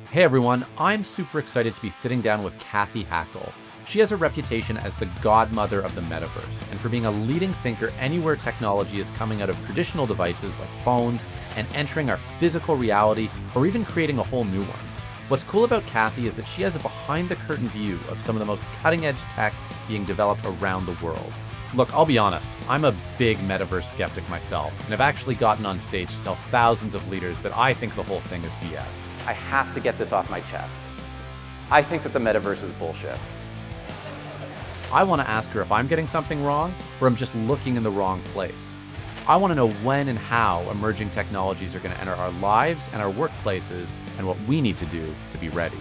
Hey everyone, I'm super excited to be sitting down with Kathy Hackle. She has a reputation as the godmother of the metaverse, and for being a leading thinker anywhere technology is coming out of traditional devices like phones and entering our physical reality or even creating a whole new one. What's cool about Kathy is that she has a behind the curtain view of some of the most cutting edge tech being developed around the world. Look, I'll be honest, I'm a big metaverse skeptic myself, and I've actually gotten on stage to tell thousands of leaders that I think the whole thing is BS. I have to get this off my chest. I think that the metaverse is bullshit. I want to ask her if I'm getting something wrong or I'm just looking in the wrong place. I want to know when and how emerging technologies are going to enter our lives and our workplaces and what we need to do to be ready.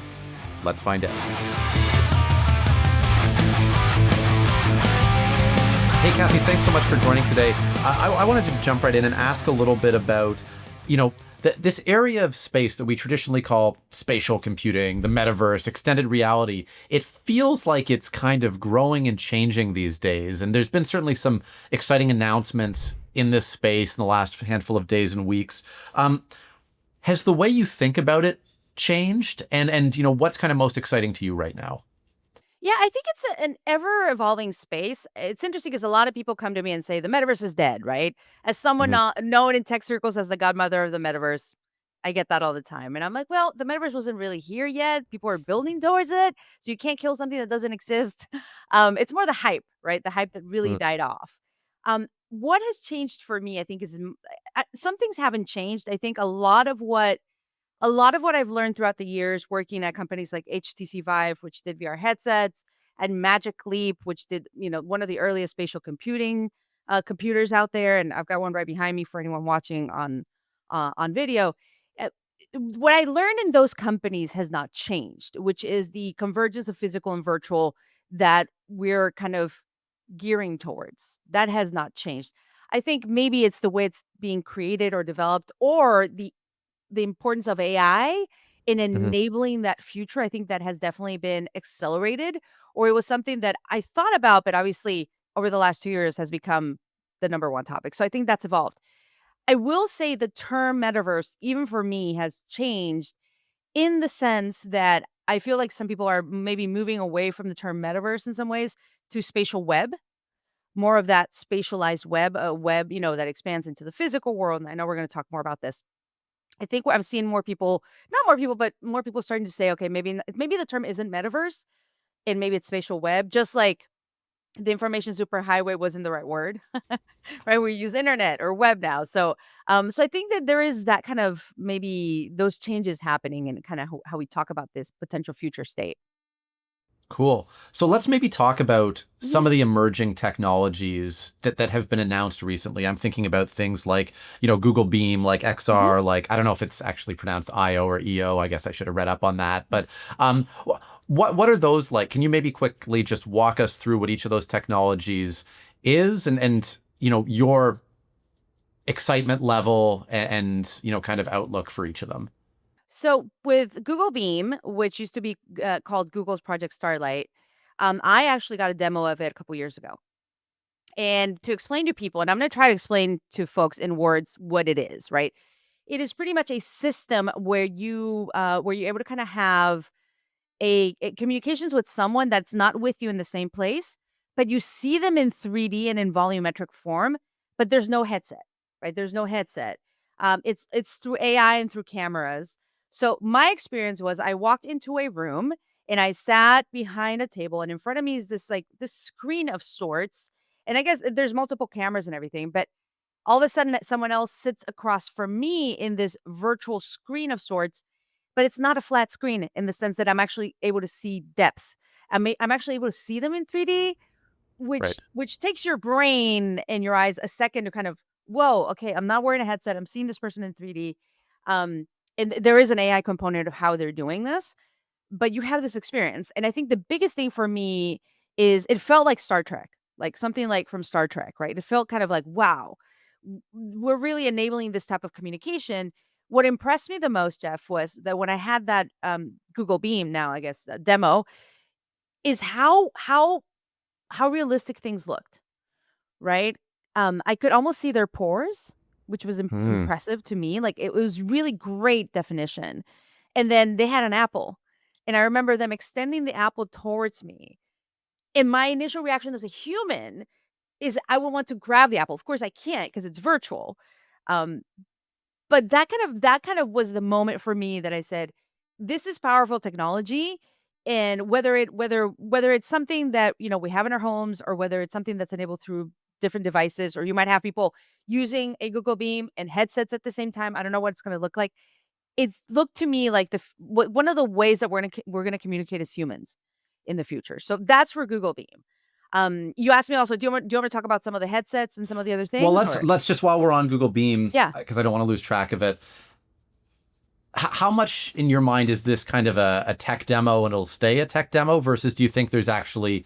Let's find out. Hey, Kathy, thanks so much for joining today. I wanted to jump right in and ask a little bit about, this area of space that we traditionally call spatial computing, the metaverse, extended reality. It feels like it's kind of growing and changing these days. And there's been certainly some exciting announcements in this space in the last handful of days and weeks. Has the way you think about it changed? And what's kind of most exciting to you right now? Yeah, I think it's an ever evolving space. It's interesting because a lot of people come to me and say the metaverse is dead, right? As someone Mhm. known in tech circles as the godmother of the metaverse, I get that all the time. And I'm like, well, the metaverse wasn't really here yet. People are building towards it. So you can't kill something that doesn't exist. It's more the hype, right? The hype that really Mm. died off. What has changed for me, I think, is some things haven't changed. I think a lot of what I've learned throughout the years working at companies like HTC Vive, which did VR headsets, and Magic Leap, which did, one of the earliest spatial computing computers out there, and I've got one right behind me for anyone watching on video. Uh, what I learned in those companies has not changed, which is the convergence of physical and virtual that we're kind of gearing towards. That has not changed. I think maybe it's the way it's being created or developed, or the importance of AI in Mhm. enabling that future. I think that has definitely been accelerated, or it was something that I thought about, but obviously over the last 2 years has become the number one topic. So I think that's evolved. I will say the term metaverse, even for me, has changed in the sense that I feel like some people are maybe moving away from the term metaverse in some ways to spatial web, more of that spatialized web, a web, that expands into the physical world. And I know we're going to talk more about this. I think I'm seeing more people, not more people, but more people starting to say, okay, maybe the term isn't metaverse and maybe it's spatial web, just like the information superhighway wasn't the right word, right? We use internet or web now. So I think that there is that kind of maybe those changes happening and kind of how we talk about this potential future state. Cool. So let's maybe talk about Mhm. some of the emerging technologies that have been announced recently. I'm thinking about things like, Google Beam, like Mhm. XR, like I don't know if it's actually pronounced IO or EO. I guess I should have read up on that. But what are those like? Can you maybe quickly just walk us through what each of those technologies is and your excitement level and kind of outlook for each of them? So with Google Beam, which used to be called Google's Project Starlight, I actually got a demo of it a couple years ago. And to explain to people, and I'm going to try to explain to folks in words what it is, right? It is pretty much a system where you're able to kind of have a communications with someone that's not with you in the same place, but you see them in 3D and in volumetric form, but there's no headset, right? There's no headset. It's through AI and through cameras. So my experience was I walked into a room and I sat behind a table, and in front of me is this screen of sorts. And I guess there's multiple cameras and everything, but all of a sudden that someone else sits across from me in this virtual screen of sorts, but it's not a flat screen in the sense that I'm actually able to see depth. I'm actually able to see them in 3D, Right. which takes your brain and your eyes a second to kind of, "Whoa, okay, I'm not wearing a headset. I'm seeing this person in 3D." Um, and there is an AI component of how they're doing this, but you have this experience. And I think the biggest thing for me is it felt like Star Trek, like something like from Star Trek, right? It felt kind of like, wow, we're really enabling this type of communication. What impressed me the most, Jeff, was that when I had that Google Beam, now I guess demo, is how realistic things looked, right? I could almost see their pores, which was Hmm. impressive to me. Like it was really great definition. And then they had an apple. And I remember them extending the apple towards me. And my initial reaction as a human is I would want to grab the apple. Of course, I can't because it's virtual. Um, but that kind of was the moment for me that I said, "This is powerful technology." And whether it's something that, we have in our homes, or whether it's something that's enabled through different devices, or you might have people using a Google Beam and headsets at the same time. I don't know what it's gonna look like. It looked to me like one of the ways that we're gonna communicate as humans in the future. So that's for Google Beam. You asked me also, do you want me to talk about some of the headsets and some of the other Well, things, let's or let's just, while we're on Google Beam, yeah. because I don't want to lose track of it. How much in your mind is this kind of a tech demo and it'll stay a tech demo, versus do you think there's actually,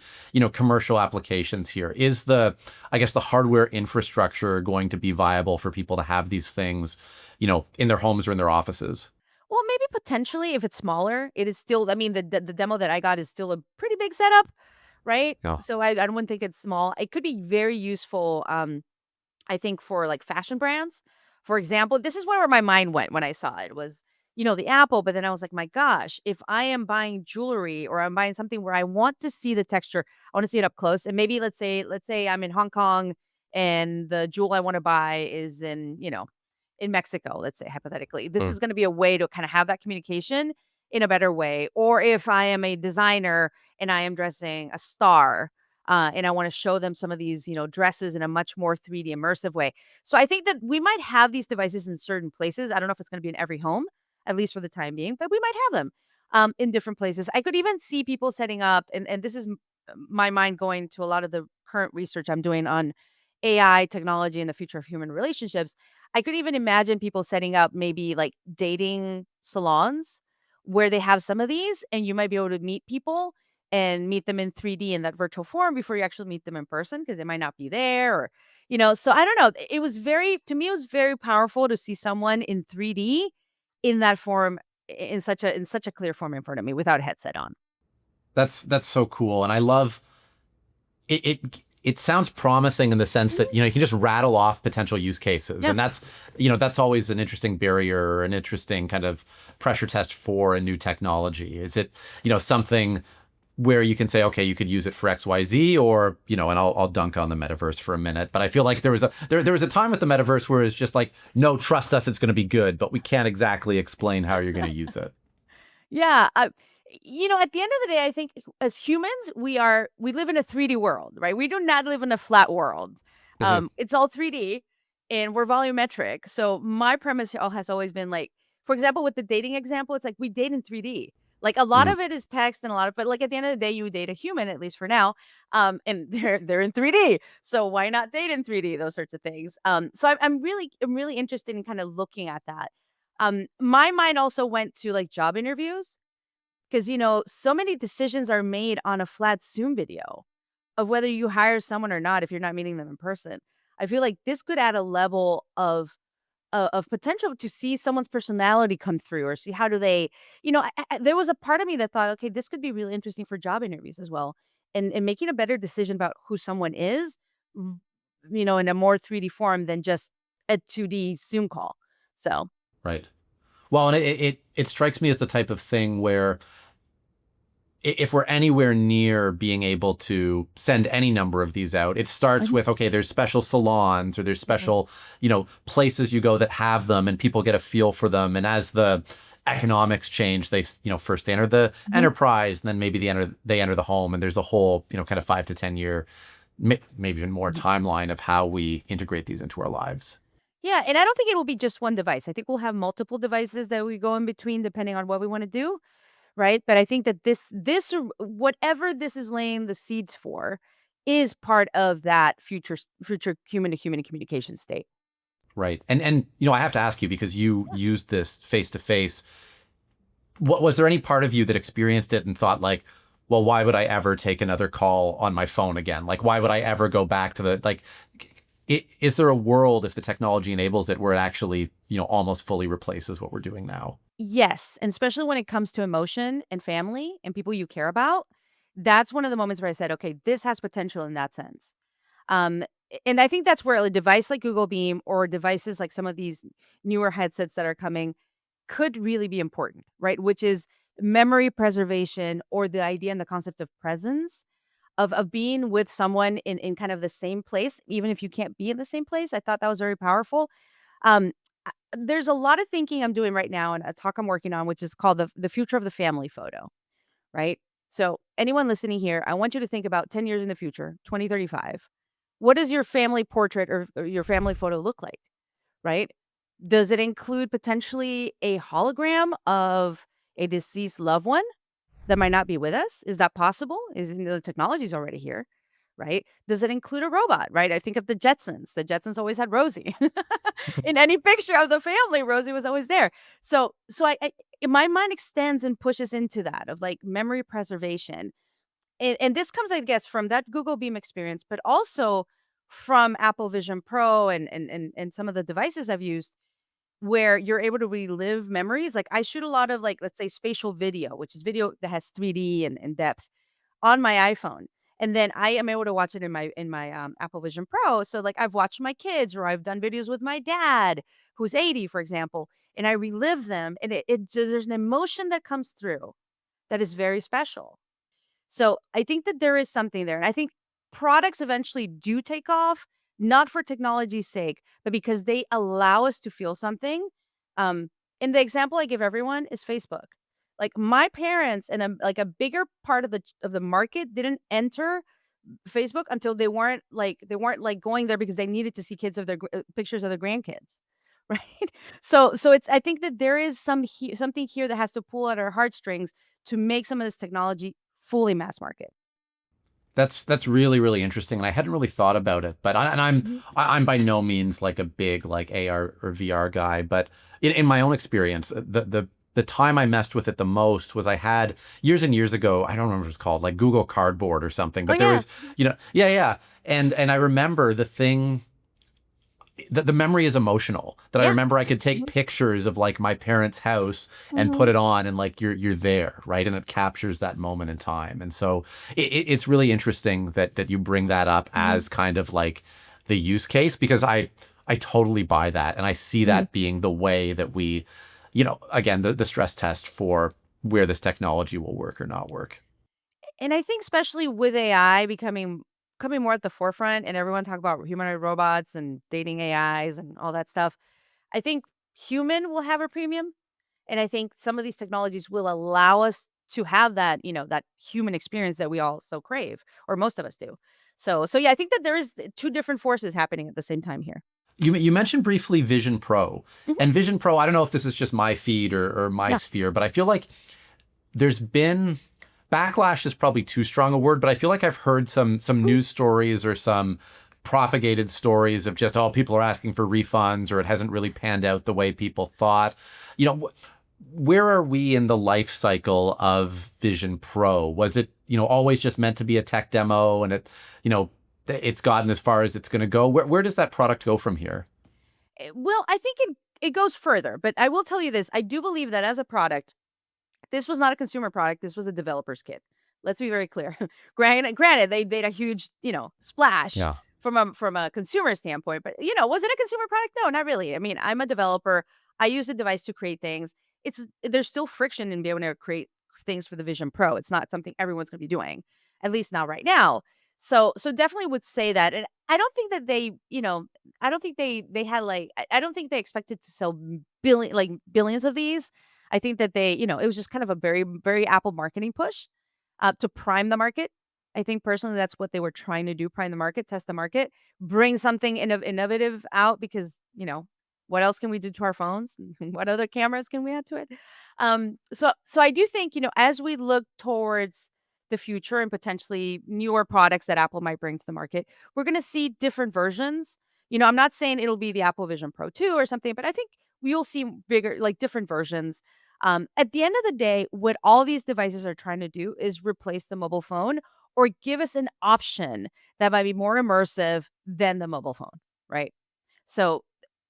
commercial applications here? Is I guess the hardware infrastructure going to be viable for people to have these things, in their homes or in their offices? Well, maybe potentially if it's smaller, it is still, I mean, the demo that I got is still a pretty big setup, right? Yeah. So I wouldn't think it's small. It could be very useful, I think, for like fashion brands. For example, this is where my mind went when I saw it was, the Apple, but then I was like, my gosh, if I am buying jewelry or I'm buying something where I want to see the texture, I want to see it up close. And maybe let's say I'm in Hong Kong and the jewel I want to buy is in Mexico, let's say hypothetically. This Mm. is going to be a way to kind of have that communication in a better way. Or if I am a designer and I am dressing a star, and I want to show them some of these, dresses in a much more 3D immersive way. So I think that we might have these devices in certain places. I don't know if it's going to be in every home, at least for the time being, but we might have them in different places. I could even see people setting up, and this is my mind going to a lot of the current research I'm doing on AI technology and the future of human relationships. I could even imagine people setting up maybe like dating salons where they have some of these, and you might be able to meet people and meet them in 3D in that virtual form before you actually meet them in person because they might not be there, or so I don't know. It was very to me it was very powerful to see someone in 3D in that form, in such a clear form in front of me without a headset on. That's so cool, and I love it. It sounds promising in the sense that, Mhm. you can just rattle off potential use cases, Yeah. and that's always an interesting barrier, or an interesting kind of pressure test for a new technology. Is it, something where you can say, okay, you could use it for XYZ, or, and I'll dunk on the metaverse for a minute, but I feel like there was a time with the metaverse where it's just like, no, trust us, it's going to be good, but we can't exactly explain how you're going to use it. Yeah, at the end of the day, I think as humans, we live in a 3D world, right? We do not live in a flat world. Mhm. It's all 3D, and we're volumetric. So my premise has always been like, for example, with the dating example, it's like we date in 3D. Like a lot Mhm. of it is text and a lot of, but like at the end of the day, you date a human, at least for now. And they're in 3D. So why not date in 3D? Those sorts of things. So I'm really interested in kind of looking at that. My mind also went to like job interviews because, so many decisions are made on a flat Zoom video of whether you hire someone or not if you're not meeting them in person. I feel like this could add a level of potential to see someone's personality come through, or see how do they, there was a part of me that thought, okay, this could be really interesting for job interviews as well, and making a better decision about who someone is, r- in a more 3D form than just a 2D Zoom call. So, Right. Well, and it strikes me as the type of thing where, if we're anywhere near being able to send any number of these out, it starts Mhm. with, okay, there's special salons, or there's Mhm. special, places you go that have them, and people get a feel for them. And as the economics change, they, first they enter the Mhm. enterprise, and then maybe they enter the home, and there's a whole, kind of 5 to 10 year, maybe even more Mhm. timeline of how we integrate these into our lives. Yeah, and I don't think it will be just one device. I think we'll have multiple devices that we go in between depending on what we want to do, right? But I think that whatever this is laying the seeds for is part of that future human to human communication state. Right. And I have to ask you, because you used this face to face. What was there any part of you that experienced it and thought like, well, why would I ever take another call on my phone again? Like, why would I ever go back to the like? Is there a world, if the technology enables it, where it actually, almost fully replaces what we're doing now? Yes, and especially when it comes to emotion and family and people you care about, that's one of the moments where I said, okay, this has potential in that sense. Um, and I think that's where a device like Google Beam or devices like some of these newer headsets that are coming, could really be important, right? Which is memory preservation, or the idea and the concept of presence, of being with someone in kind of the same place, even if you can't be in the same place. I thought that was very powerful. Um, there's a lot of thinking I'm doing right now, and a talk I'm working on, which is called the future of the family photo, right? So anyone listening here, I want you to think about 10 years in the future, 2035. What does your family portrait, or your family photo look like, right? Does it include potentially a hologram of a deceased loved one that might not be with us? Is that possible? Is, the technology's already here, right? Does it include a robot, right? I think of the Jetsons. The Jetsons always had Rosie. In any picture of the family, Rosie was always there. So my mind extends and pushes into that of like memory preservation. And this comes, I guess, from that Google Beam experience, but also from Apple Vision Pro, and some of the devices I've used, where you're able to relive memories. Like, I shoot a lot of, like, let's say, spatial video, which is video that has 3D and depth, on my iPhone. And then I am able to watch it in my Apple Vision Pro. So, like, I've watched my kids, or I've done videos with my dad, who's 80, for example, and I relive them, and there's an emotion that comes through that is very special. So I think that there is something there. And I think products eventually do take off, not for technology's sake, but because they allow us to feel something. Um, and the example I give everyone is Facebook. Like, my parents, and like a bigger part of the market, didn't enter Facebook until they weren't like going there because they needed to see kids of pictures of their grandkids. Right. So it's, I think that there is something here that has to pull at our heartstrings to make some of this technology fully mass market. That's really really interesting, and I hadn't really thought about it. But Mhm. I'm by no means like a big like AR or VR guy. But in my own experience, the time I messed with it the most was I had years and years ago. I don't remember what it's called, like Google Cardboard or something. Oh, But there yeah. was, yeah, yeah, and I remember the memory is emotional, that I Yeah. remember I could take Mhm. pictures of like my parents' house and put Mhm. it on, and like you're there, right? And it captures that moment in time. And so it's really interesting that you bring that up Mhm. as kind of like the use case, because I totally buy that, and I see Mhm. that being the way that we, again, the stress test for where this technology will work or not work. And I think especially with AI becoming coming more at the forefront, and everyone talk about humanoid robots and dating AIs and all that stuff, I think human will have a premium. And I think some of these technologies will allow us to have that, that human experience that we all so crave, or most of us do. So yeah, I think that there is two different forces happening at the same time here. You mentioned briefly Vision Pro, Mhm. and Vision Pro. I don't know if this is just my feed or my Yeah. sphere, but I feel like there's been backlash is probably too strong a word, but I feel like I've heard some Mhm. news stories or some propagated stories of just, oh, people are asking for refunds, or it hasn't really panned out the way people thought. You know, where are we in the life cycle of Vision Pro? Was it, always just meant to be a tech demo, and you know, it's gotten as far as it's going to go? Where does that product go from here? Well, I think it goes further, but I will tell you this: I do believe that as a product, this was not a consumer product. This was a developer's kit. Let's be very clear. Granted, they made a huge, splash Yeah. from a consumer standpoint, but was it a consumer product? No, not really. I mean, I'm a developer. I use the device to create things. There's still friction in being able to create things for the Vision Pro. It's not something everyone's going to be doing, at least not right now. So definitely would say that. And I don't think that I don't think they had like I don't think they expected to sell billions of these. I think that it was just kind of a very, very Apple marketing push, to prime the market. I think personally that's what they were trying to do: prime the market, test the market, bring something innovative out, because, what else can we do to our phones? What other cameras can we add to it? So I do think, as we look towards the future and potentially newer products that Apple might bring to the market, we're going to see different versions. I'm not saying it'll be the Apple Vision Pro 2 or something, but I think we'll see bigger, like, different versions. At the end of the day, what all these devices are trying to do is replace the mobile phone, or give us an option that might be more immersive than the mobile phone, right? So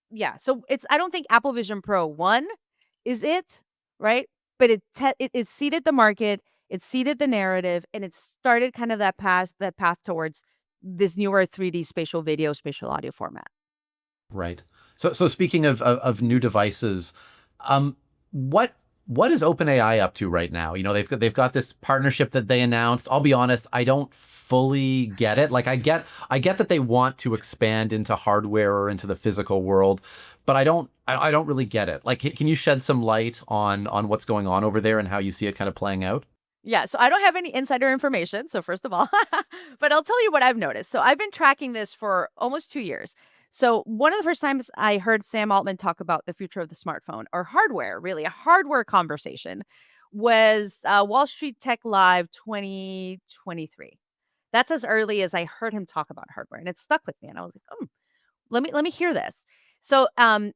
yeah, so I don't think Apple Vision Pro 1 is it, right? But it seeded the market, it seeded the narrative, and it started kind of that path towards this newer 3D spatial video, spatial audio format. Right. So speaking of new devices, um, what what is OpenAI up to right now? They've got this partnership that they announced. I'll be honest, I don't fully get it. Like I get that they want to expand into hardware or into the physical world, but I don't really get it. Like can you shed some light on what's going on over there and how you see it kind of playing out? Yeah, so I don't have any insider information, so first of all, but I'll tell you what I've noticed. So I've been tracking this for almost 2 years. So one of the first times I heard Sam Altman talk about the future of the smartphone or hardware, really a hardware conversation, was Wall Street Tech Live 2023. That's as early as I heard him talk about hardware, and it stuck with me. And I was like, oh, let me hear this. So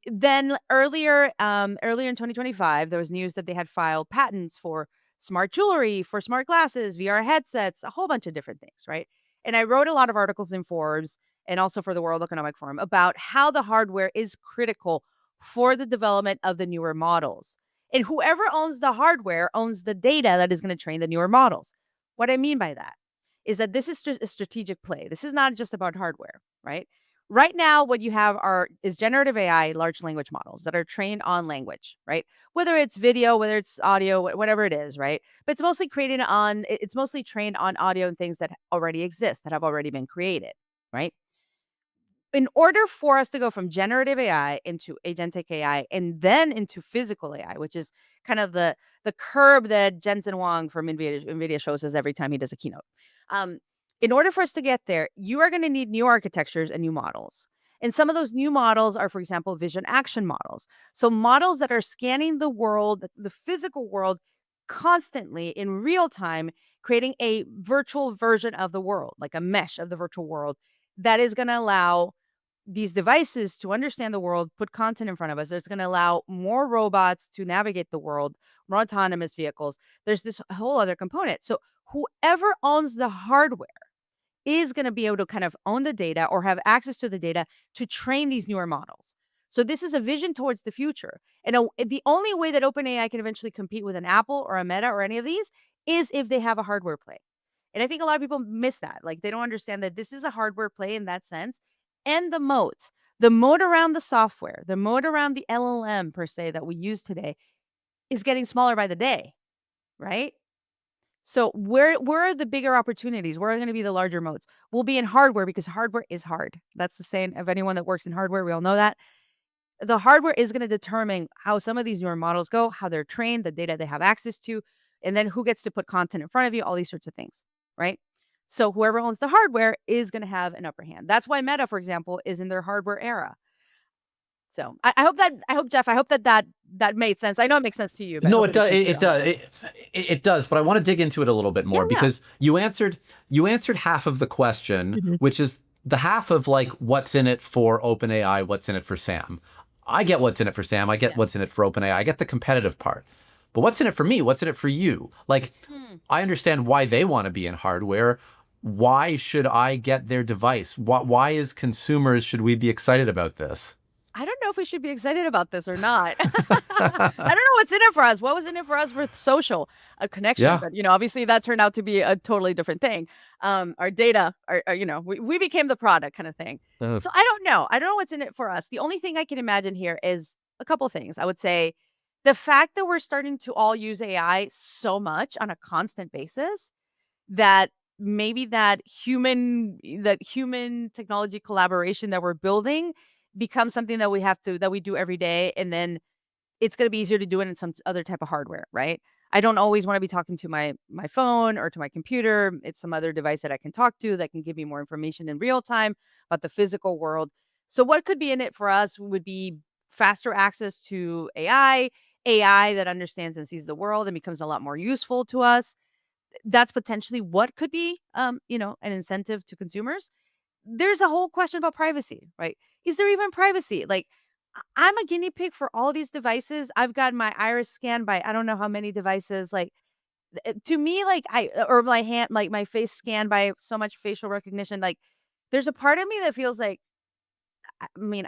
then earlier in 2025, there was news that they had filed patents for smart jewelry, for smart glasses, VR headsets, a whole bunch of different things, right? And I wrote a lot of articles in Forbes and also for the World Economic Forum about how the hardware is critical for the development of the newer models. And whoever owns the hardware owns the data that is going to train the newer models. What I mean by that is that this is just a strategic play. This is not just about hardware, right? Right now, what you have is generative AI, large language models that are trained on language, right? Whether it's video, whether it's audio, whatever it is, right? But it's mostly trained on audio and things that already exist, that have already been created, right? In order for us to go from generative AI into agentic AI and then into physical AI, which is kind of the curve that Jensen Huang from NVIDIA shows us every time he does a keynote. Um, in order for us to get there, you are going to need new architectures and new models. And some of those new models are, for example, vision action models. So models that are scanning the world, the physical world, constantly in real time, creating a virtual version of the world, like a mesh of the virtual world that is going to allow these devices to understand the world, put content in front of us. It's going to allow more robots to navigate the world, more autonomous vehicles. There's this whole other component. So whoever owns the hardware is going to be able to kind of own the data or have access to the data to train these newer models. So this is a vision towards the future. And the only way that OpenAI can eventually compete with an Apple or a Meta or any of these is if they have a hardware play. And I think a lot of people miss that. Like they don't understand that this is a hardware play in that sense. And the moat around the software, the moat around the LLM per se that we use today is getting smaller by the day, right? So where are the bigger opportunities? Where are going to be the larger moats? We'll be in hardware because hardware is hard. That's the saying of anyone that works in hardware. We all know that. The hardware is going to determine how some of these newer models go, how they're trained, the data they have access to, and then who gets to put content in front of you, all these sorts of things, right? So whoever owns the hardware is going to have an upper hand. That's why Meta, for example, is in their hardware era. So I hope Jeff, I hope that made sense. I know it makes sense to you, but I No, hope it it makes does. sense to It you. does. It does. But I want to dig into it a little bit Yeah, more yeah. because you answered half of the question, Mhm. which is the half of like what's in it for OpenAI, what's in it for Sam. I get what's in it for Sam. I get Yeah. what's in it for OpenAI. I get the competitive part. But what's in it for me? What's in it for you? Like, Hmm. I understand why they want to be in hardware. Why should I get their device? Why as consumers should we be excited about this? I don't know if we should be excited about this or not. I don't know what's in it for us. What was in it for us for social, a connection? Yeah. But obviously that turned out to be a totally different thing. Our data, we became the product kind of thing. Uh, So I don't know. I don't know what's in it for us. The only thing I can imagine here is a couple things. I would say the fact that we're starting to all use AI so much on a constant basis that maybe that human technology collaboration that we're building becomes something that we do every day, and then it's going to be easier to do it in some other type of hardware, right? I don't always want to be talking to my phone or to my computer. It's some other device that I can talk to that can give me more information in real time about the physical world. So what could be in it for us would be faster access to AI that understands and sees the world and becomes a lot more useful to us. That's potentially what could be an incentive to consumers. There's a whole question about privacy, right? Is there even privacy? Like, I'm a guinea pig for all these devices. I've got my iris scanned by I don't know how many devices. Like, to me, like or my hand, like my face scanned by so much facial recognition. Like, there's a part of me that feels like, I mean,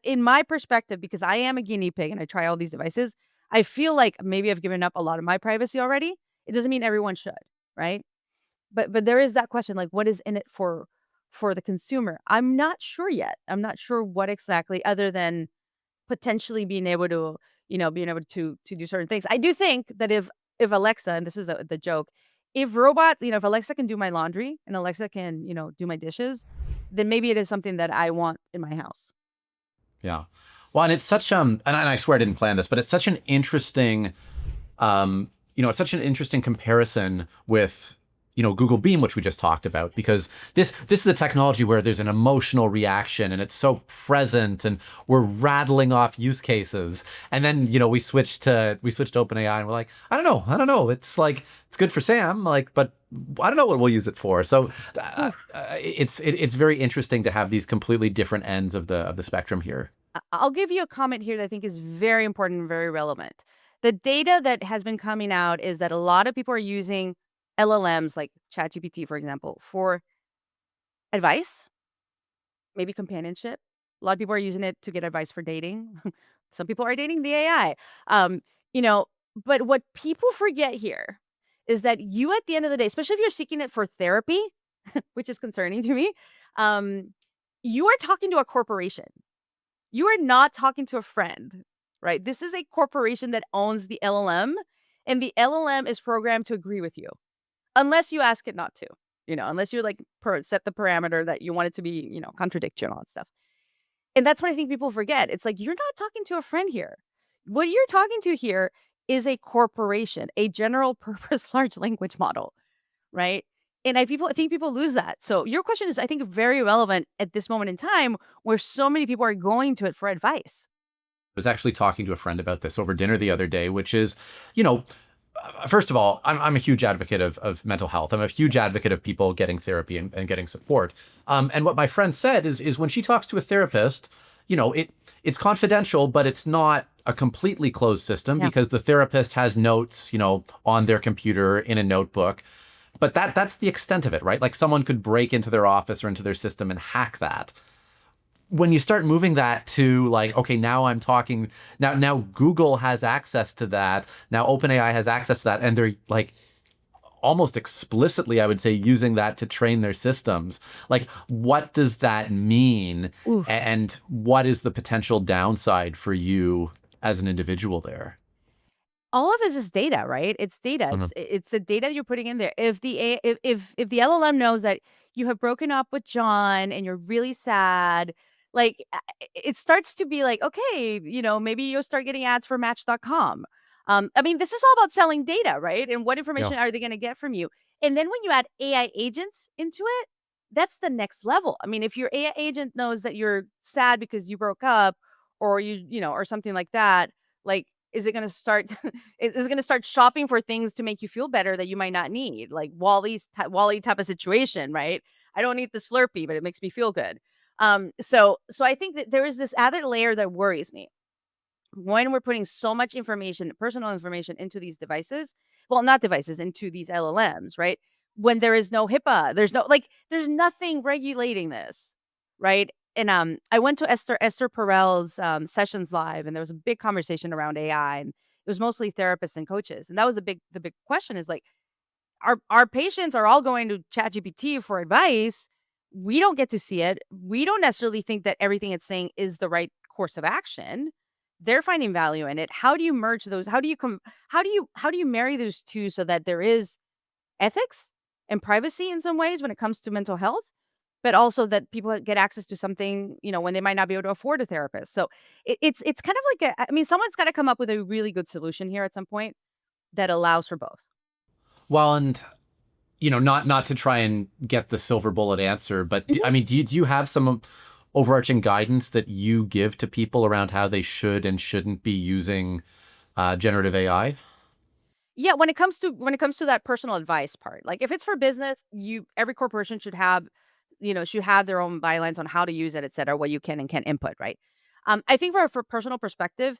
in my perspective, because I am a guinea pig and I try all these devices, I feel like maybe I've given up a lot of my privacy already. It doesn't mean everyone should, right? But there is that question, like, what is in it for the consumer? I'm not sure yet. I'm not sure what exactly other than potentially being able to, being able to do certain things. I do think that if Alexa, and this is the joke, if robots, if Alexa can do my laundry and Alexa can, do my dishes, then maybe it is something that I want in my house. Yeah. Well, and it's such and I swear I didn't plan this, but it's such an interesting it's such an interesting comparison with Google Beam, which we just talked about, because this is a technology where there's an emotional reaction and it's so present and we're rattling off use cases. And then, we switched to OpenAI and we're like, I don't know. It's like, it's good for Sam, like, but I don't know what we'll use it for. So it's very interesting to have these completely different ends of the spectrum here. I'll give you a comment here that I think is very important and very relevant. The data that has been coming out is that a lot of people are using LLMs like ChatGPT, for example, for advice, maybe companionship. A lot of people are using it to get advice for dating. Some people are dating the AI. Um, you know, but what people forget here is that you, at the end of the day, especially if you're seeking it for therapy, which is concerning to me, um, you are talking to a corporation. You are not talking to a friend, right? This is a corporation that owns the LLM, and the LLM is programmed to agree with you, unless you ask it not to, unless you're like set the parameter that you want it to be, contradict you and all that stuff. And that's what I think people forget. It's like, you're not talking to a friend here. What you're talking to here is a corporation, a general purpose large language model, right? And I think people lose that. So your question is, I think, very relevant at this moment in time where so many people are going to it for advice. I was actually talking to a friend about this over dinner the other day, which is, you know, first of all, I'm a huge advocate of mental health. I'm a huge advocate of people getting therapy and getting support. And what my friend said is when she talks to a therapist, it's confidential, but it's not a completely closed system Yeah. because the therapist has notes, on their computer in a notebook. But that's the extent of it, right? Like someone could break into their office or into their system and hack that. When you start moving that to like, okay, now I'm talking now Google has access to that. Now OpenAI has access to that. And they're like almost explicitly, I would say, using that to train their systems. Like, what does that mean? Oof. And what is the potential downside for you as an individual there? All of this is data, right? It's data. Mhm. It's the data you're putting in there. If the LLM knows that you have broken up with John and you're really sad, like it starts to be like, okay, maybe you'll start getting ads for Match.com. I mean, this is all about selling data, right? And what Yeah. information are they going to get from you? And then when you add AI agents into it, that's the next level. I mean, if your AI agent knows that you're sad because you broke up, or or something like that, like, is it going to start is it going to start shopping for things to make you feel better that you might not need, like Wally type of situation, right? I don't need the Slurpee, but it makes me feel good. So I think that there is this added layer that worries me when we're putting so much information, personal information, into these devices. Well, not devices, into these LLMs, right? When there is no HIPAA, there's nothing regulating this, right? And I went to Esther Perel's sessions live, and there was a big conversation around AI, and it was mostly therapists and coaches, and that was the big question is like, our patients are all going to ChatGPT for advice. We don't get to see it. We don't necessarily think that everything it's saying is the right course of action. They're finding value in it. How do you merge those? How do you marry those two so that there is ethics and privacy in some ways when it comes to mental health, but also that people get access to something, when they might not be able to afford a therapist. So it's kind of like I mean, someone's got to come up with a really good solution here at some point that allows for both. Well, and not to try and get the silver bullet answer, but Mhm. I mean, do you have some overarching guidance that you give to people around how they should and shouldn't be using generative AI? Yeah, when it comes to that personal advice part, like if it's for business, every corporation should have their own bylines on how to use it, et cetera, what you can and can't input, right? I think for personal perspective,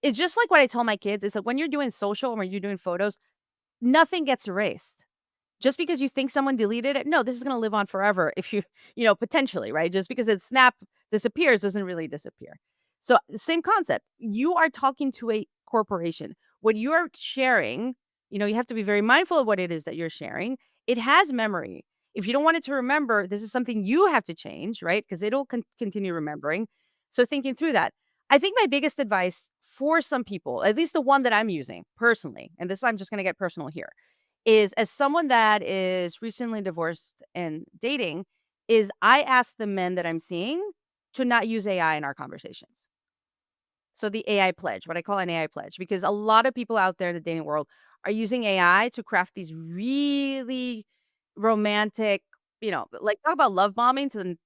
it's just like what I tell my kids. Is that when you're doing social and when you're doing photos, nothing gets erased. Just because you think someone deleted it, no, this is going to live on forever. If potentially, right? Just because it snap disappears doesn't really disappear. So the same concept. You are talking to a corporation. What you're sharing, you have to be very mindful of what it is that you're sharing. It has memory. If you don't want it to remember, this is something you have to change, right? Because it'll continue remembering. So thinking through that. I think my biggest advice for some people, at least the one that I'm using personally, and this I'm just going to get personal here, is as someone that is recently divorced and dating, is I ask the men that I'm seeing to not use AI in our conversations. So the AI pledge, what I call an AI pledge, because a lot of people out there in the dating world are using AI to craft these really romantic, like talk about love bombing to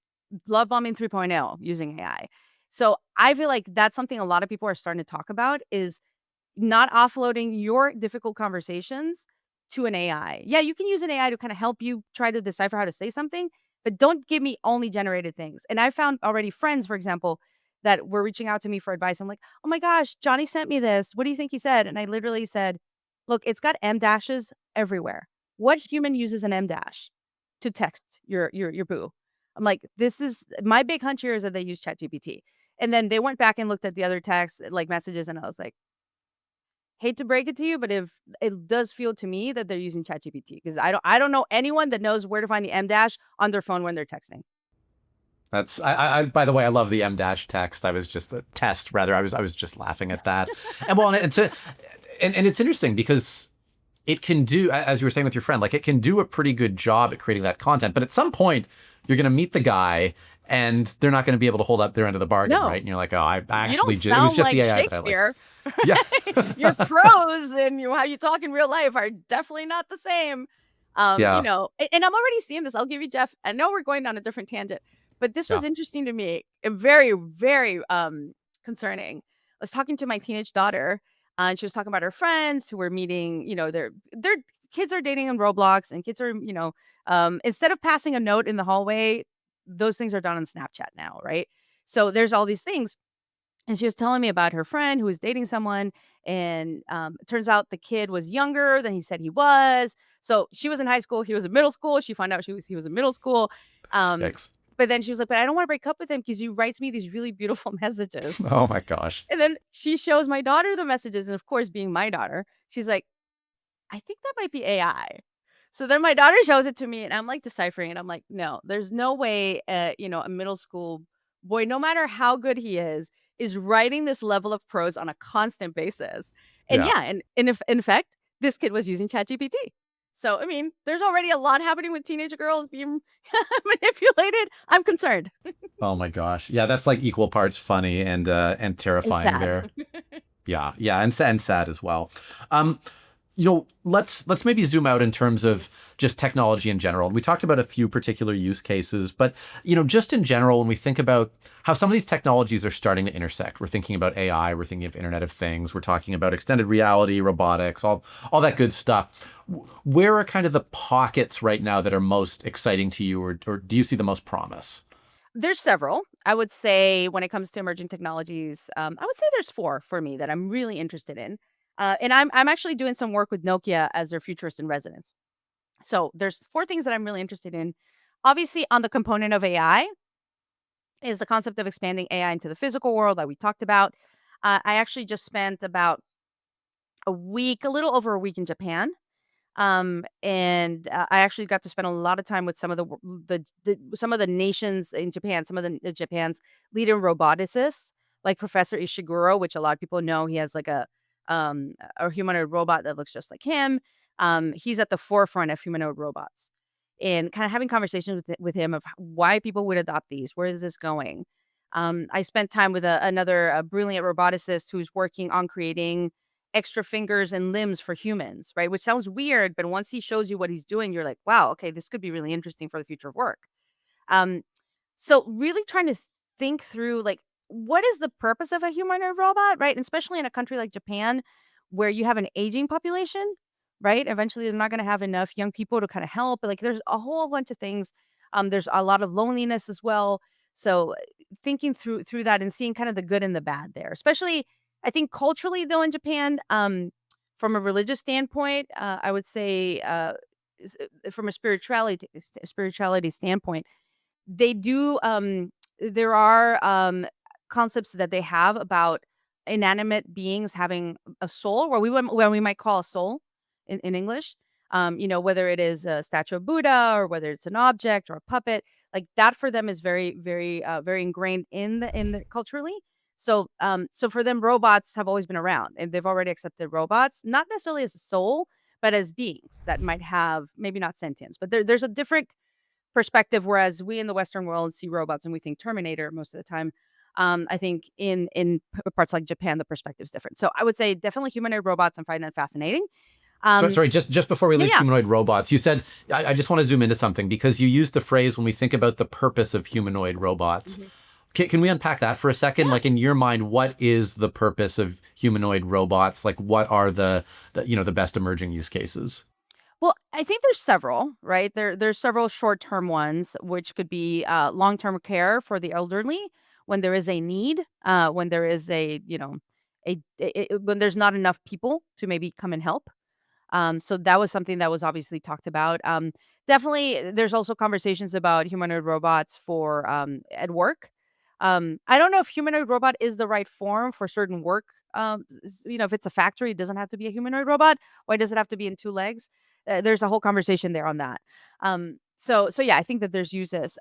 love bombing 3.0 using AI. So I feel like that's something a lot of people are starting to talk about is not offloading your difficult conversations to an AI. Yeah, you can use an AI to kind of help you try to decipher how to say something, but don't give me only generated things. And I found already friends, for example, that were reaching out to me for advice. I'm like, oh my gosh, Johnny sent me this. What do you think he said? And I literally said, look, it's got M dashes everywhere. What human uses an M dash to text your boo? I'm like, this is my big hunch here is that they use ChatGPT. And then they went back and looked at the other texts, like messages, and I was like, hate to break it to you, but if it does feel to me that they're using ChatGPT because I don't know anyone that knows where to find the M dash on their phone when they're texting. That's by the way, I love the M dash text. I was just a test rather. I was just laughing at that. And well, and and it's interesting because it can do, as you were saying with your friend, like it can do a pretty good job at creating that content. But at some point, you're going to meet the guy, and they're not going to be able to hold up their end of the bargain, right? No, And you're like, oh, I you actually don't just, it was sound just the like AI that I liked. Shakespeare. Yeah. Your prose and how you talk in real life are definitely not the same. Yeah. And I'm already seeing this. I'll give you Jeff. I know we're going down a different tangent, but this Yeah. was interesting to me and very, very concerning. I was talking to my teenage daughter, and she was talking about her friends who were meeting, their kids are dating on Roblox and kids are, instead of passing a note in the hallway, those things are done on Snapchat now, right? So there's all these things. And she was telling me about her friend who was dating someone, and, it turns out the kid was younger than he said he was. So she was in high school, he was in middle school. She found out he was in middle school. Um, Yikes. but then she was like, "But I don't wanna break up with him because he writes me these really beautiful messages." Oh my gosh. And then she shows my daughter the messages, and of course, being my daughter, she's like, "I think that might be AI." So then my daughter shows it to me, and I'm, like, deciphering it. I'm like, "No, there's no way, a middle school boy, no matter how good he is writing this level of prose on a constant basis." And Yeah. yeah, and if in fact, this kid was using ChatGPT. So, I mean, there's already a lot happening with teenage girls being manipulated. I'm concerned. Oh my gosh. Yeah, that's like equal parts funny and And terrifying sad. there. Yeah, yeah, and sad as well. Um, let's maybe zoom out in terms of just technology in general. We talked about a few particular use cases, but just in general, when we think about how some of these technologies are starting to intersect, we're thinking about AI, we're thinking of Internet of Things, we're talking about extended reality, robotics, all that good stuff. Where are kind of the pockets right now that are most exciting to you, or do you see the most promise? There's several. I would say when it comes to emerging technologies, I would say there's 4 for me that I'm really interested in. And I'm actually doing some work with Nokia as their futurist in residence. So there's 4 things that I'm really interested in. Obviously, on the component of AI is the concept of expanding AI into the physical world that we talked about. I actually just spent about a week, a little over a week in Japan. And I actually got to spend a lot of time with some of some of the nations in Japan, some of the Japan's leading roboticists, like Professor Ishiguro, which a lot of people know. He has like a humanoid robot that looks just like him. He's at the forefront of humanoid robots, and kind of having conversations with him of why people would adopt these. Where is this going? I spent time with another brilliant roboticist who's working on creating extra fingers and limbs for humans, right? Which sounds weird, but once he shows you what he's doing, you're like, wow, okay, this could be really interesting for the future of work. Um, so really trying to think through like what is the purpose of a humanoid robot, right? And especially in a country like Japan, where you have an aging population, right? Eventually, they're not going to have enough young people to kind of help. Like, there's a whole bunch of things. There's a lot of loneliness as well. So, thinking through that and seeing kind of the good and the bad there, especially I think culturally though in Japan, from a religious standpoint, I would say from a spirituality standpoint they do, there are, concepts that they have about inanimate beings having a soul, where we might call a soul in English. Whether it is a statue of Buddha or whether it's an object or a puppet, like that for them is very, very, very ingrained in the culturally. So for them, robots have always been around, and they've already accepted robots, not necessarily as a soul, but as beings that might have maybe not sentience, but there's a different perspective. Whereas we in the Western world see robots and we think Terminator most of the time. I think in parts like Japan, the perspective is different. So I would say definitely humanoid robots. I'm finding that fascinating. So, Um, sorry, just before we yeah, leave yeah. humanoid robots, you said, I just want to zoom into something because you used the phrase when we think about the purpose of humanoid robots. Mhm. Can we unpack that for a second? Yeah. Like in your mind, what is the purpose of humanoid robots? Like what are the best emerging use cases? Well, I think there's several, right? There's several short-term ones, which could be long-term care for the elderly when there is a need, when there is when there's not enough people to maybe come and help. So that was something that was obviously talked about. Definitely, there's also conversations about humanoid robots for at work. I don't know if humanoid robot is the right form for certain work. If it's a factory, it doesn't have to be a humanoid robot. Why does it have to be in two legs? There's a whole conversation there on that. So yeah, I think that there's uses.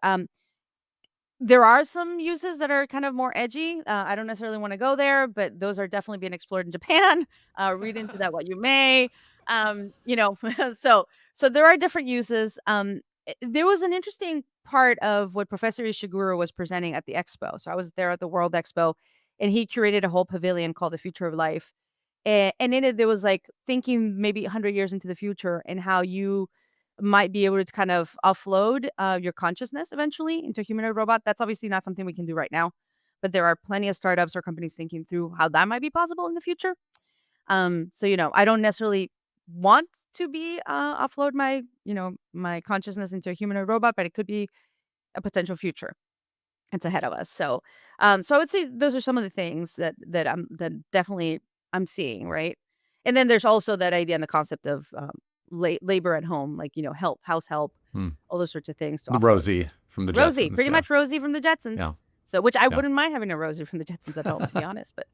There are some uses that are kind of more edgy. I don't necessarily want to go there, but those are definitely being explored in Japan. Read into that what you may. So there are different uses. There was an interesting part of what Professor Ishiguro was presenting at the expo. So I was there at the World Expo, and he curated a whole pavilion called the Future of Life. And in it, there was like thinking maybe 100 years into the future and how you might be able to kind of offload your consciousness eventually into a humanoid robot. That's obviously not something we can do right now, but there are plenty of startups or companies thinking through how that might be possible in the future. So I don't necessarily want to be offload my consciousness into a humanoid robot, but it could be a potential future. It's ahead of us. So I would say those are some of the things that definitely I'm seeing, right? And then there's also that idea and the concept of labor at home, like help, house help, Hmm. all those sorts of things to The offload. Rosie from the Rosie, Jetsons. pretty Yeah. much Rosie from the Jetsons. Yeah. So, which I Yeah. wouldn't mind having a Rosie from the Jetsons at home, to be honest. But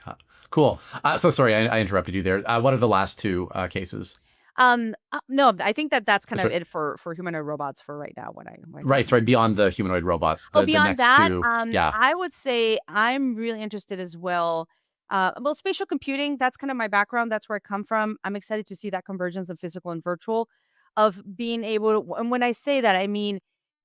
Yeah. Cool. So sorry, I interrupted you there. What are the last two cases? no, I think that's kind of Sorry. it for humanoid robots for right now. What I Right, have. sorry, beyond the humanoid robots, Oh, the beyond next that, two. Yeah. I would say I'm really interested as well. Well, spatial computing, that's kind of my background. That's where I come from. I'm excited to see that convergence of physical and virtual, of being able to, and when I say that, I mean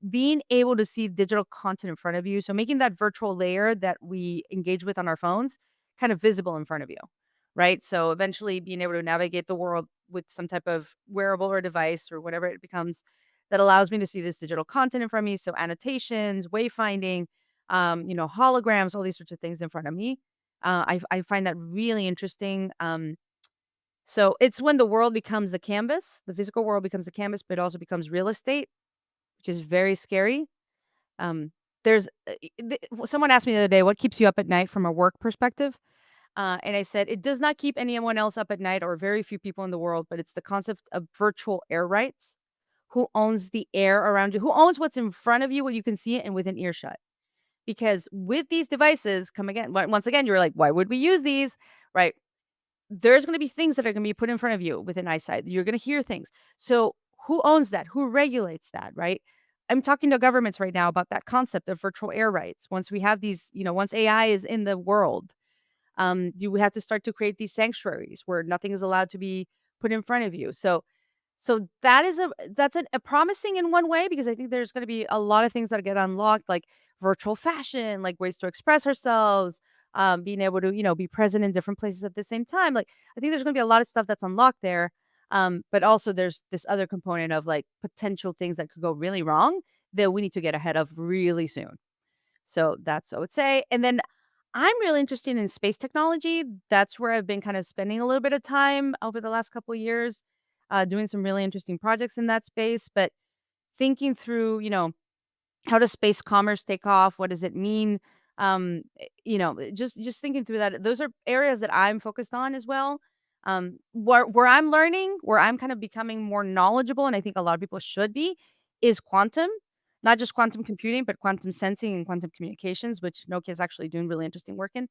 being able to see digital content in front of you. So making that virtual layer that we engage with on our phones kind of visible in front of you, right? So eventually being able to navigate the world with some type of wearable or device or whatever it becomes that allows me to see this digital content in front of me. So annotations, wayfinding, holograms, all these sorts of things in front of me. I find that really interesting. So it's when the world becomes the canvas, the physical world becomes the canvas, but it also becomes real estate, which is very scary. Um, there's someone asked me the other day, what keeps you up at night from a work perspective? And I said, it does not keep anyone else up at night or very few people in the world, but it's the concept of virtual air rights. Who owns the air around you? Who owns what's in front of you, what you can see it and within earshot? Because with these devices, once again, you're like, why would we use these? Right? There's going to be things that are going to be put in front of you within eyesight. You're going to hear things. So who owns that? Who regulates that? Right? I'm talking to governments right now about that concept of virtual air rights. Once we have these, once AI is in the world, you have to start to create these sanctuaries where nothing is allowed to be put in front of you. So that's a promising in one way because I think there's going to be a lot of things that get unlocked, like virtual fashion, like ways to express ourselves, being able to be present in different places at the same time. Like I think there's going to be a lot of stuff that's unlocked there. But also there's this other component of like potential things that could go really wrong that we need to get ahead of really soon. So that's what I would say. And then I'm really interested in space technology. That's where I've been kind of spending a little bit of time over the last couple of years, doing some really interesting projects in that space. But thinking through, how does space commerce take off? What does it mean? Just thinking through that. Those are areas that I'm focused on as well. Where I'm learning, where I'm kind of becoming more knowledgeable, and I think a lot of people should be, is quantum. Not just quantum computing, but quantum sensing and quantum communications, which Nokia is actually doing really interesting work in.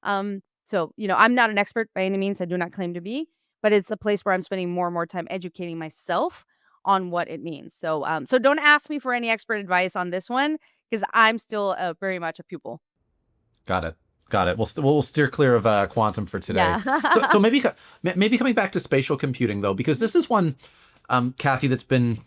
I'm not an expert by any means. I do not claim to be, but it's a place where I'm spending more and more time educating myself on what it means. So don't ask me for any expert advice on this one because I'm still very much a pupil. Got it. Got it. We'll steer clear of quantum for today. So Yeah. so maybe coming back to spatial computing though, because this is one, Kathy, that's been,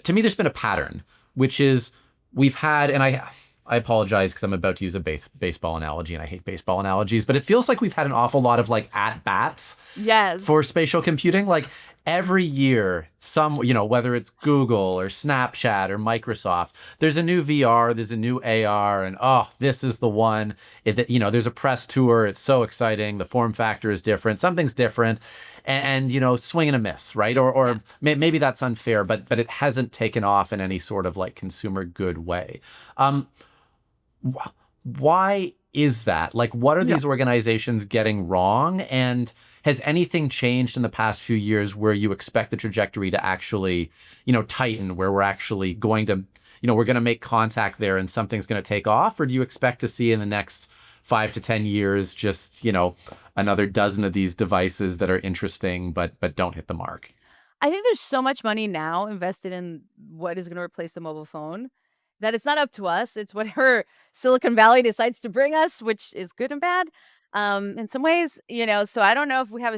to me, there's been a pattern, which is we've had, and I apologize because I'm about to use a baseball analogy, and I hate baseball analogies, but it feels like we've had an awful lot of like at bats Yes. for spatial computing. Like every year, whether it's Google or Snapchat or Microsoft, there's a new VR, there's a new AR, and oh, this is the one. There's a press tour. It's so exciting. The form factor is different. Something's different, and swing and a miss, right? Or maybe that's unfair, but it hasn't taken off in any sort of like consumer good way. Why is that? Like, what are Yeah. these organizations getting wrong? And has anything changed in the past few years where you expect the trajectory to actually, tighten, where we're actually going to, we're going to make contact there and something's going to take off? Or do you expect to see in the next 5 to 10 years just, another dozen of these devices that are interesting but don't hit the mark? I think there's so much money now invested in what is going to replace the mobile phone that it's not up to us. It's whatever Silicon Valley decides to bring us, which is good and bad. In some ways, so I don't know if we have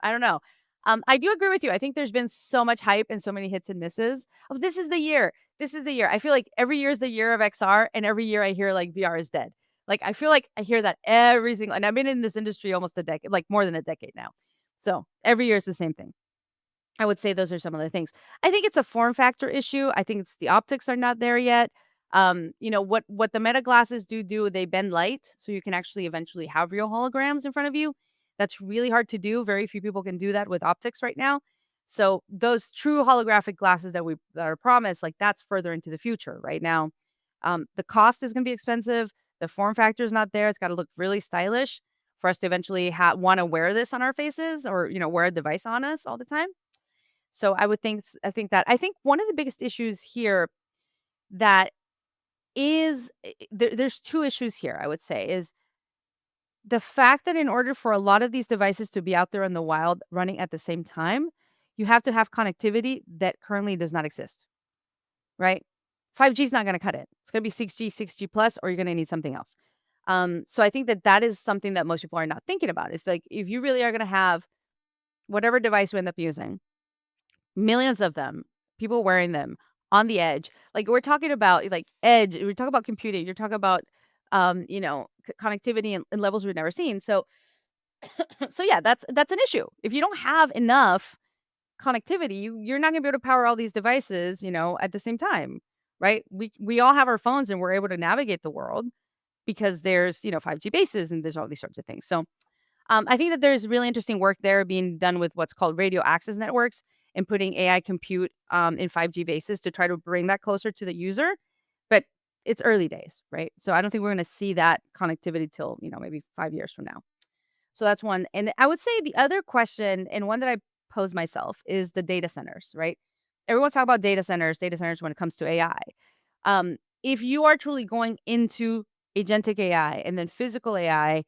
I don't know. I do agree with you. I think there's been so much hype and so many hits and misses. Oh, this is the year. This is the year. I feel like every year is the year of XR, and every year I hear like VR is dead. Like I feel like I hear that every single, and I've been in this industry almost a decade, like more than a decade now. So every year is the same thing. I would say those are some of the things. I think it's a form factor issue. I think it's the optics are not there yet. What the Meta glasses do, they bend light, so you can actually eventually have real holograms in front of you. That's really hard to do. Very few people can do that with optics right now. So those true holographic glasses that are promised, like that's further into the future. Right now, the cost is going to be expensive. The form factor is not there. It's got to look really stylish for us to eventually want to wear this on our faces, or wear a device on us all the time. So I think one of the biggest issues here that there's two issues here, I would say, is the fact that in order for a lot of these devices to be out there in the wild running at the same time, you have to have connectivity that currently does not exist, right? 5G is not going to cut it. It's going to be 6G, 6G plus, or you're going to need something else. So I think that is something that most people are not thinking about. It's like if you really are going to have whatever device you end up using, millions of them, people wearing them on the edge. Like we're talking about like edge, we're talking about computing, you're talking about connectivity and levels we've never seen. So so yeah, that's an issue. If you don't have enough connectivity, you're not gonna be able to power all these devices, at the same time, right? We all have our phones and we're able to navigate the world because there's 5G bases and there's all these sorts of things. So I think that there's really interesting work there being done with what's called radio access networks and putting AI compute in 5G bases to try to bring that closer to the user. But it's early days, right? So I don't think we're going to see that connectivity till, maybe 5 years from now. So that's one. And I would say the other question, and one that I pose myself, is the data centers, right? Everyone's talking about data centers when it comes to AI. If you are truly going into agentic AI and then physical AI,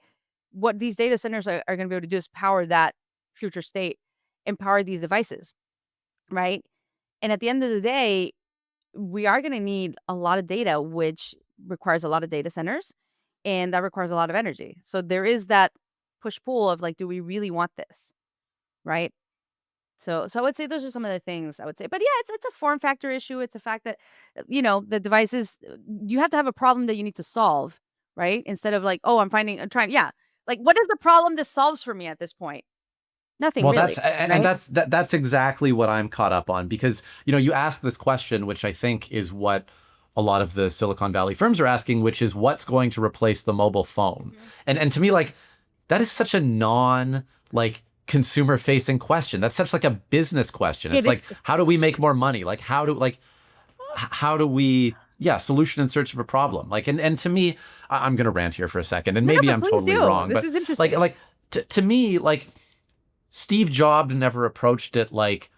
what these data centers are going to be able to do is power that future state and power these devices, right? And at the end of the day, we are going to need a lot of data, which requires a lot of data centers, and that requires a lot of energy. So there is that push pull of like, do we really want this, right? So I would say those are some of the things I would say. But yeah, it's a form factor issue. It's a fact that the devices, you have to have a problem that you need to solve, right? Instead of like, oh, I'm trying. Yeah, like what is the problem this solves for me at this point? Nothing Well, really, and right? that's exactly what I'm caught up on, because you asked this question, which I think is what a lot of the Silicon Valley firms are asking, which is what's going to replace the mobile phone. And to me, like, that is such a like consumer facing question. That's such like a business question. It's like, how do we make more money? Like how do we solution in search of a problem? Like, and to me, I'm gonna rant here for a second, and No, maybe but I'm please totally do. wrong, This but is interesting. to me, like, Steve Jobs never approached it like,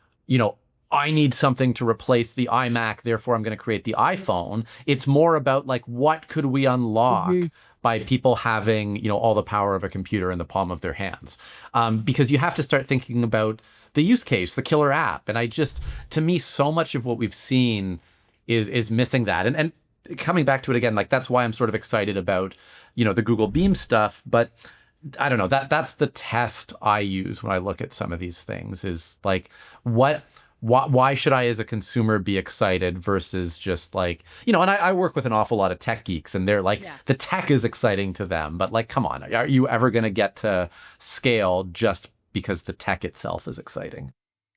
I need something to replace the iMac, therefore I'm going to create the iPhone. It's more about like, what could we unlock by people having, all the power of a computer in the palm of their hands? Because you have to start thinking about the use case, the killer app. And to me, so much of what we've seen is missing that. And coming back to it again, like that's why I'm sort of excited about, the Google Beam stuff. But I don't know, that's the test I use when I look at some of these things is like, why should I as a consumer be excited versus just like, and I work with an awful lot of tech geeks and they're like, Yeah. the tech is exciting to them. But like, come on, are you ever going to get to scale just because the tech itself is exciting?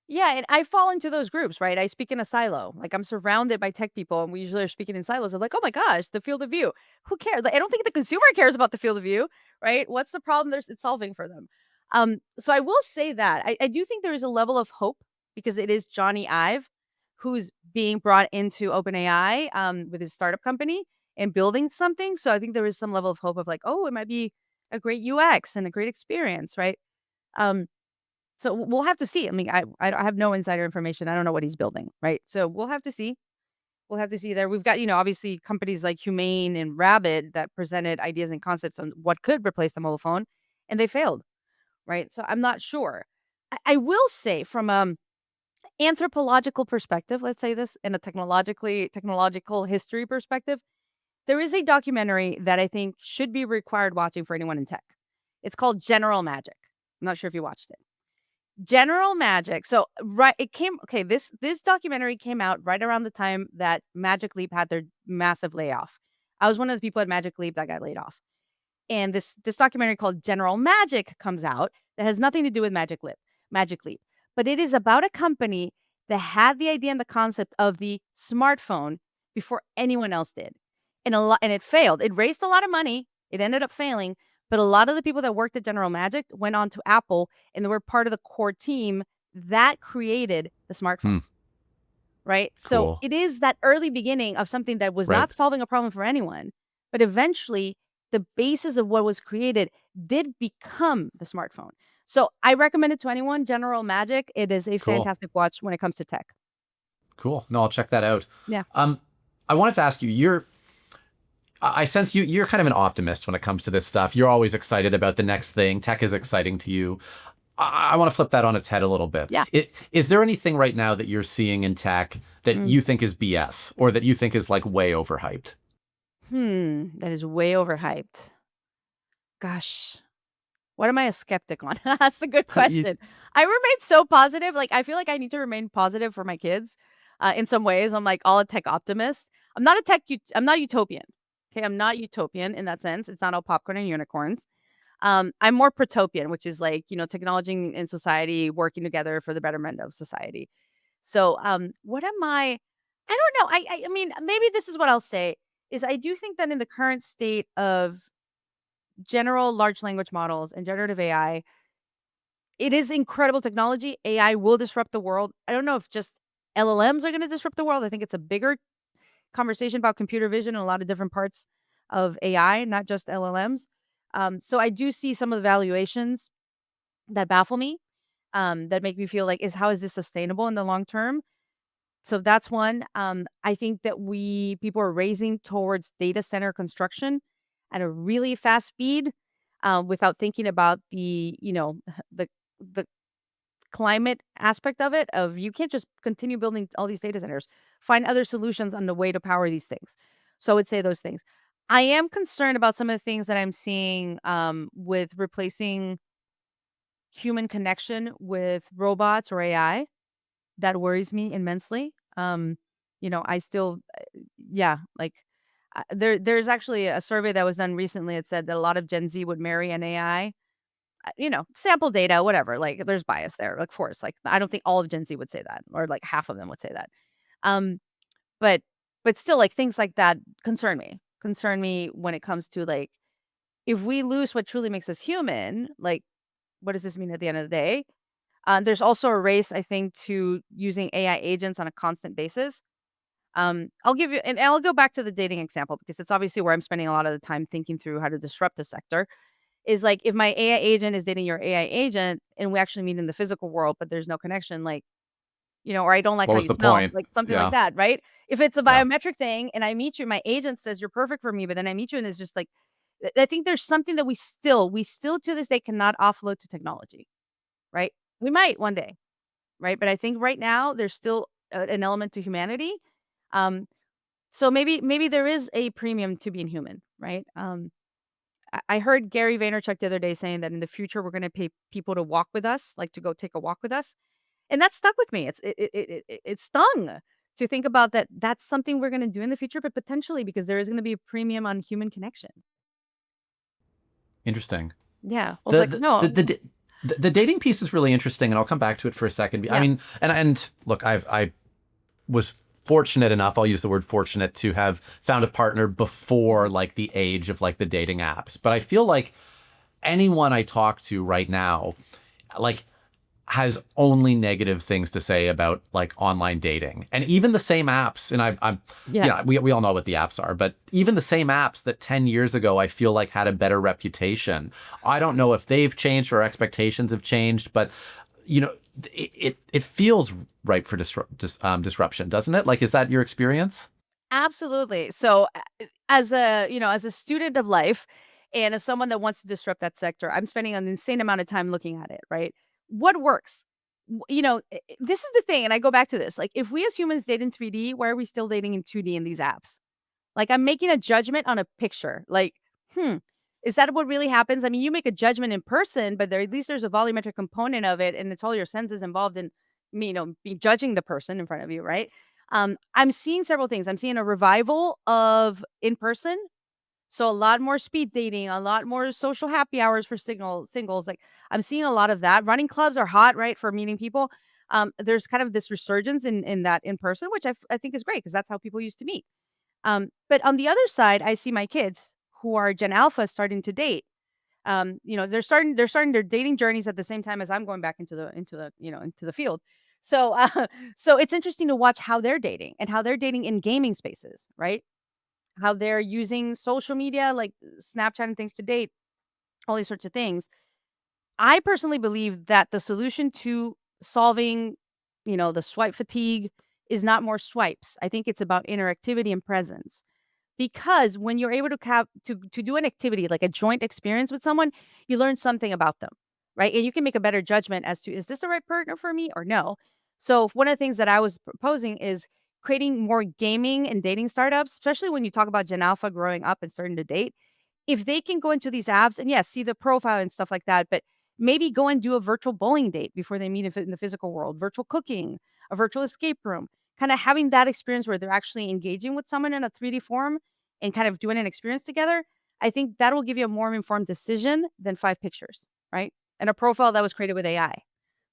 Yeah, and I fall into those groups, right? I speak in a silo. Like I'm surrounded by tech people, and we usually are speaking in silos of like, oh my gosh, the field of view. Who cares? Like, I don't think the consumer cares about the field of view, right? What's the problem it's solving for them? So I will say that I do think there is a level of hope because it is Johnny Ive who's being brought into OpenAI with his startup company and building something. So I think there is some level of hope of like, oh, it might be a great UX and a great experience, right? Um, so we'll have to see. I mean, I have no insider information. I don't know what he's building, right? So we'll have to see. We'll have to see there. We've got, obviously companies like Humane and Rabbit that presented ideas and concepts on what could replace the mobile phone, and they failed, right? So I'm not sure. I will say from anthropological perspective, let's say this in a technological history perspective, there is a documentary that I think should be required watching for anyone in tech. It's called General Magic. I'm not sure if you watched it. General Magic. So, right, it came okay, this documentary came out right around the time that Magic Leap had their massive layoff. I was one of the people at Magic Leap that got laid off. And this documentary called General Magic comes out that has nothing to do with Magic Leap. But it is about a company that had the idea and the concept of the smartphone before anyone else did. And it failed. It raised a lot of money. It ended up failing, but a lot of the people that worked at General Magic went on to Apple and they were part of the core team that created the smartphone. Hmm, Right? So cool. it is that early beginning of something that was Right. not solving a problem for anyone, but eventually the basis of what was created did become the smartphone. So I recommend it to anyone, General Magic. It is a Cool. fantastic watch when it comes to tech. Cool. No, I'll check that out. Yeah. Um, I wanted to ask you, I sense you're kind of an optimist when it comes to this stuff. You're always excited about the next thing. Tech is exciting to you. I want to flip that on its head a little bit. Yeah. Is there anything right now that you're seeing in tech that Mm. you think is BS or that you think is like way overhyped? That is way overhyped. Gosh. What am I a skeptic on? That's the good You- question. I remain so positive. Like, I feel like I need to remain positive for my kids. In some ways, I'm like all a tech optimist. I'm not utopian. Okay, I'm not utopian in that sense. It's not all popcorn and unicorns. I'm more protopian, which is like technology and society working together for the betterment of society. So, what am I? I don't know. I mean, maybe this is what I'll say is I do think that in the current state of general large language models and generative AI, it is incredible technology. AI will disrupt the world. I don't know if just LLMs are going to disrupt the world. I think it's a bigger conversation about computer vision and a lot of different parts of AI, not just LLMs. So I do see some of the valuations that baffle me, that make me feel like, is how is this sustainable in the long term? So that's one. I think that people are raising towards data center construction at a really fast speed, without thinking about the the climate aspect of it. Of you can't just continue building all these data centers. Find other solutions on the way to power these things. So I would say those things. I am concerned about some of the things that I'm seeing with replacing human connection with robots or AI. That worries me immensely. I still, yeah, like there's actually a survey that was done recently. It said that a lot of Gen Z would marry an AI. Sample data, whatever. Like there's bias there, of course. Like I don't think all of Gen Z would say that, or like half of them would say that. Um, but but still, like things like that concern me. Concern me when it comes to like if we lose what truly makes us human. Like what does this mean at the end of the day? There's also a race, I think, to using AI agents on a constant basis. I'll give you, and I'll go back to the dating example because it's obviously where I'm spending a lot of the time thinking through how to disrupt the sector. Is like if my AI agent is dating your AI agent and we actually meet in the physical world, but there's no connection, like, or I don't like What how was you the smell, point? like something like Yeah. that, right? If it's a Yeah. biometric thing and I meet you, my agent says you're perfect for me, but then I meet you and it's just like, I think there's something that we still to this day cannot offload to technology, right? We might one day, right? But I think right now there's still an element to humanity. Um, So maybe there is a premium to being human, right? I heard Gary Vaynerchuk the other day saying that in the future we're going to pay people to walk with us, like to go take a walk with us, and that stuck with me. It stung to think about that. That's something we're going to do in the future, but potentially because there is going to be a premium on human connection. Interesting. Yeah, I was The like, the the, no, the, the dating piece is really interesting, and I'll come back to it for a second. I yeah, mean, and look, I was fortunate enough, I'll use the word fortunate, to have found a partner before like the age of like the dating apps. But I feel like anyone I talk to right now, like, has only negative things to say about like online dating. And even the same apps, and I'm yeah. yeah, we all know what the apps are, but even the same apps that 10 years ago I feel like had a better reputation. I don't know if they've changed or expectations have changed, but you know, it feels ripe for disruption, doesn't it? Like, is that your experience? Absolutely. So, as a as a student of life, and as someone that wants to disrupt that sector, I'm spending an insane amount of time looking at it. Right? What works? This is the thing, and I go back to this. Like, if we as humans date in 3D, why are we still dating in 2D in these apps? Like, I'm making a judgment on a picture. Like, hmm, is that what really happens? I mean, you make a judgment in person, but at least there's a volumetric component of it, and it's all your senses involved in me, be judging the person in front of you, right? I'm seeing several things. I'm seeing a revival of in person, so a lot more speed dating, a lot more social happy hours for singles. Like, I'm seeing a lot of that. Running clubs are hot, right, for meeting people. There's kind of this resurgence in that in person, which I think is great because that's how people used to meet. But on the other side, I see my kids who are Gen Alpha starting to date. They're starting their dating journeys at the same time as I'm going back into the field. So so it's interesting to watch how they're dating and how they're dating in gaming spaces, right? How they're using social media like Snapchat and things to date, all these sorts of things. I personally believe that the solution to solving, the swipe fatigue is not more swipes. I think it's about interactivity and presence. Because when you're able to do an activity, like a joint experience with someone, you learn something about them, right? And you can make a better judgment as to, is this the right partner for me or no? So one of the things that I was proposing is creating more gaming and dating startups, especially when you talk about Gen Alpha growing up and starting to date. If they can go into these apps and yes, see the profile and stuff like that, but maybe go and do a virtual bowling date before they meet in the physical world, virtual cooking, a virtual escape room, kind of having that experience where they're actually engaging with someone in a 3D form and kind of doing an experience together. I think that will give you a more informed decision than 5 pictures, right? And a profile that was created with AI.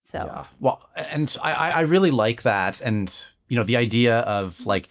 So, Yeah. Well, and I really like that. And, the idea of like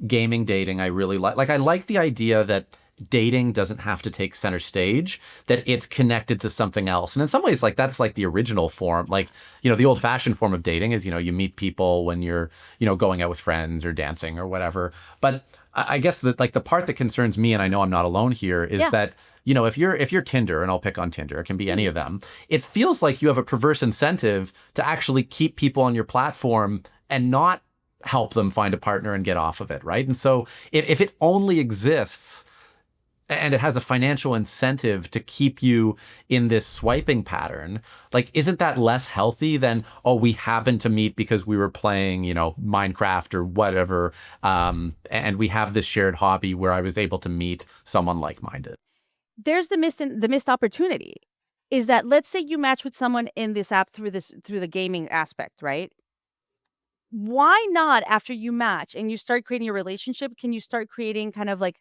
gaming dating, I really like. Like, I like the idea that dating doesn't have to take center stage, that it's connected to something else. And in some ways, like, that's like the original form. Like, the old fashioned form of dating is, you meet people when you're, going out with friends or dancing or whatever. But I guess that like the part that concerns me, and I know I'm not alone here, is yeah. that if you're Tinder, and I'll pick on Tinder, it can be any Mhm. of them. It feels like you have a perverse incentive to actually keep people on your platform and not help them find a partner and get off of it, right? And so if it only exists and it has a financial incentive to keep you in this swiping pattern, like, isn't that less healthy than, oh, we happened to meet because we were playing, Minecraft or whatever, and we have this shared hobby where I was able to meet someone like-minded. There's the missed opportunity is that let's say you match with someone in this app through the gaming aspect, right? Why not after you match and you start creating a relationship, can you start creating kind of like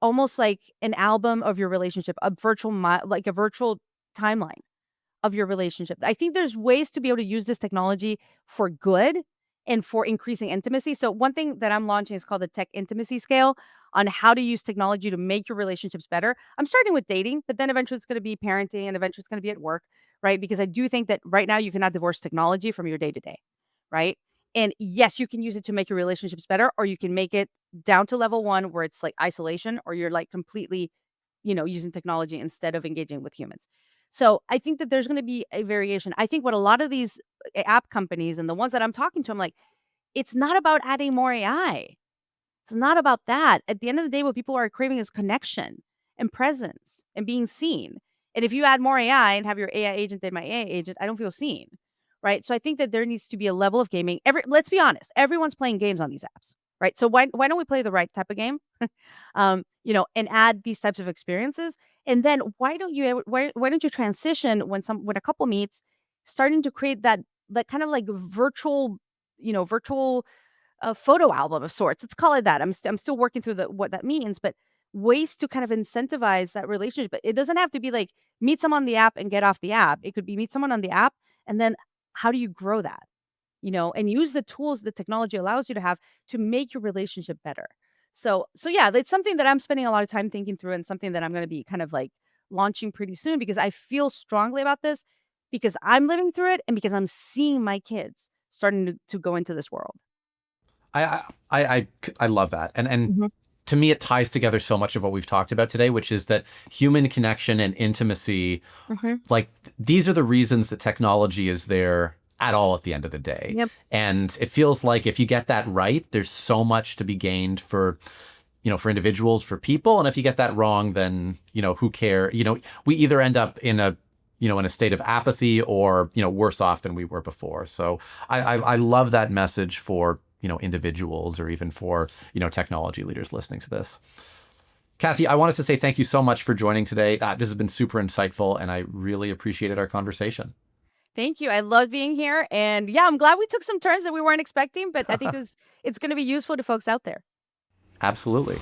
almost like an album of your relationship, like a virtual timeline of your relationship. I think there's ways to be able to use this technology for good and for increasing intimacy. So one thing that I'm launching is called the Tech Intimacy Scale on how to use technology to make your relationships better. I'm starting with dating, but then eventually it's going to be parenting and eventually it's going to be at work, right? Because I do think that right now you cannot divorce technology from your day to day, right? And yes, you can use it to make your relationships better, or you can make it down to level one where it's like isolation, or you're like completely, using technology instead of engaging with humans. So I think that there's going to be a variation. I think what a lot of these app companies and the ones that I'm talking to, I'm like, it's not about adding more AI. It's not about that. At the end of the day, what people are craving is connection and presence and being seen. And if you add more AI and have your AI agent than my AI agent, I don't feel seen. Right. So I think that there needs to be a level of gaming. Let's be honest, everyone's playing games on these apps. right? So why don't we play the right type of game, and add these types of experiences, and then why don't you transition when a couple meets, starting to create that kind of like virtual a photo album of sorts. Let's call it that. I'm still working through what that means, but ways to kind of incentivize that relationship. But it doesn't have to be like meet someone on the app and get off the app. It could be meet someone on the app and then how do you grow that? And use the tools that technology allows you to have to make your relationship better. So yeah, it's something that I'm spending a lot of time thinking through and something that I'm going to be kind of like launching pretty soon because I feel strongly about this because I'm living through it and because I'm seeing my kids starting to go into this world. I love that. And Mhm. to me, it ties together so much of what we've talked about today, which is that human connection and intimacy, Mhm. like these are the reasons that technology is there at all at the end of the day. Yep. And it feels like if you get that right, there's so much to be gained for individuals, for people. And if you get that wrong, then, who care? We either end up in a state of apathy or, worse off than we were before. So I love that message for, individuals or even for, technology leaders listening to this. Kathy, I wanted to say thank you so much for joining today. This has been super insightful and I really appreciated our conversation. Thank you. I love being here. And yeah, I'm glad we took some turns that we weren't expecting, but I think it's going to be useful to folks out there. Absolutely.